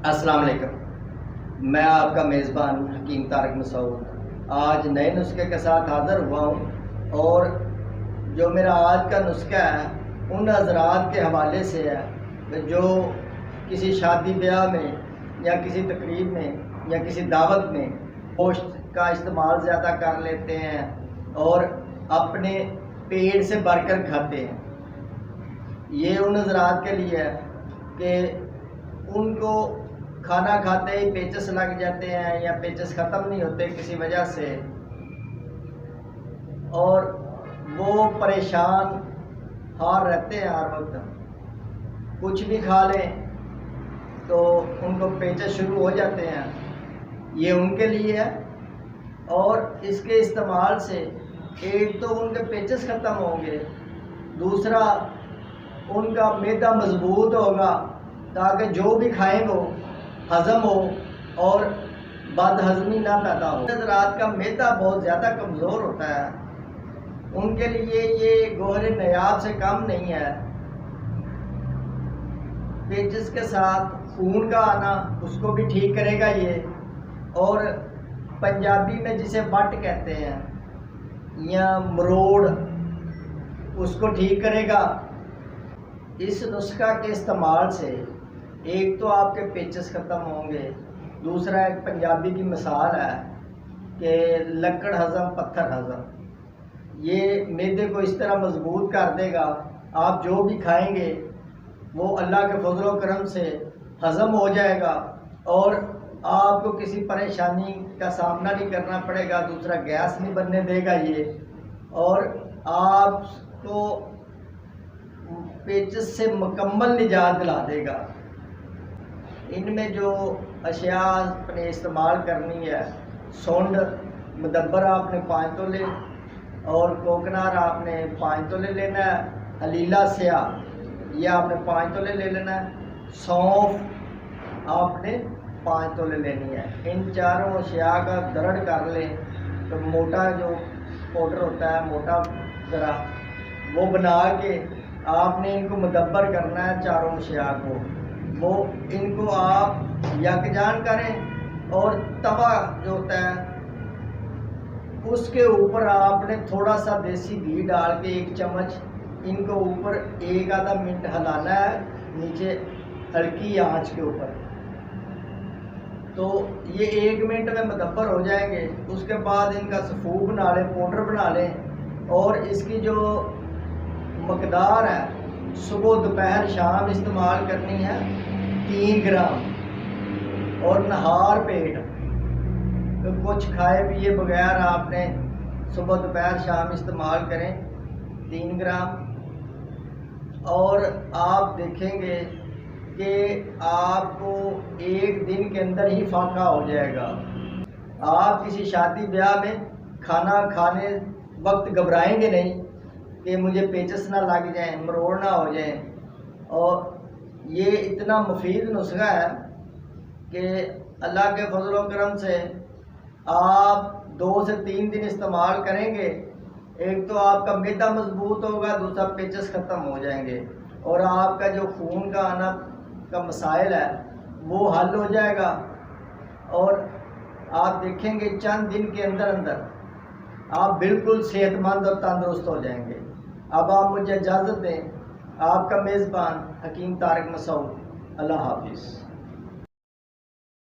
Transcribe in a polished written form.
अस्सलाम वालेकुम। मैं आपका मेज़बान हकीम तारिक मसूद आज नए नुस्खे के साथ हाज़िर हुआ हूँ। और जो मेरा आज का नुस्खा है उन हज़रात के हवाले से है जो किसी शादी ब्याह में या किसी तकरीब में या किसी दावत में गोश्त का इस्तेमाल ज़्यादा कर लेते हैं और अपने पेट से भरकर खाते हैं। ये उन हज़रात के लिए है कि उनको खाना खाते ही पेचस लग जाते हैं या पेचस ख़त्म नहीं होते किसी वजह से, और वो परेशान हार रहते हैं हर वक्त। कुछ भी खा लें तो उनको पेचस शुरू हो जाते हैं। ये उनके लिए है। और इसके इस्तेमाल से एक तो उनके पेचस ख़त्म होंगे, दूसरा उनका मैदा मजबूत होगा ताकि जो भी खाएंगे हज़म हो और बदहज़मी ना पैदा हो। हज़रात का मैदा बहुत ज़्यादा कमज़ोर होता है, उनके लिए ये गोहरे नायाब से कम नहीं है। पेचिस के साथ खून का आना उसको भी ठीक करेगा ये, और पंजाबी में जिसे बट कहते हैं या मरोड़ उसको ठीक करेगा। इस नुस्खा के इस्तेमाल से एक तो आपके पेचस ख़त्म होंगे, दूसरा एक पंजाबी की मिसाल है कि लकड़ हज़म पत्थर हज़म। ये मैदे को इस तरह मजबूत कर देगा, आप जो भी खाएंगे वो अल्लाह के फजल व करम से हज़म हो जाएगा और आपको किसी परेशानी का सामना नहीं करना पड़ेगा। दूसरा गैस नहीं बनने देगा ये, और आपको पेचस से मुकम्मल निजात दिला देगा। इनमें जो अशिया अपने इस्तेमाल करनी है, सोंड मुदब्बर आपने 5 तोले और कोकनार आपने 5 तोले लेना है, हलीला स्याह ये आपने 5 तोले ले लेना है, सौंफ आपने 5 तोले लेनी है। इन चारों अशिया का दरड़ कर लें तो मोटा जो पाउडर होता है मोटा ज़रा वो बना के आपने इनको मुदब्बर करना है। चारों अशिया को वो इनको आप यकजान करें और तवा जो होता है उसके ऊपर आपने थोड़ा सा देसी घी डाल के 1 चम्मच इनको ऊपर 1 आधा मिनट हिलाना है नीचे हल्की आंच के ऊपर। तो ये 1 मिनट में मुदब्बर हो जाएंगे। उसके बाद इनका सफ़ू बना लें, पाउडर बना लें, और इसकी जो मकदार है सुबह दोपहर शाम इस्तेमाल करनी है 3 ग्राम, और नहार पेट तो कुछ खाए पिए बगैर आपने सुबह दोपहर शाम इस्तेमाल करें 3 ग्राम। और आप देखेंगे कि आपको 1 दिन के अंदर ही फाका हो जाएगा। आप किसी शादी ब्याह में खाना खाने वक्त घबराएंगे नहीं कि मुझे पेचस ना लग जाए, मरोड़ ना हो जाए। और ये इतना मुफीद नुस्खा है कि अल्लाह के फजल व करम से आप 2 से 3 दिन इस्तेमाल करेंगे, एक तो आपका मैदा मजबूत होगा, दूसरा पेचस ख़त्म हो जाएंगे, और आपका जो खून का आना का मसाइल है वो हल हो जाएगा। और आप देखेंगे चंद दिन के अंदर अंदर आप बिल्कुल सेहतमंद और तंदुरुस्त हो जाएंगे। अब आप मुझे इजाज़त दें। आपका मेज़बान हकीम तारिक मसूद। अल्लाह हाफिज़।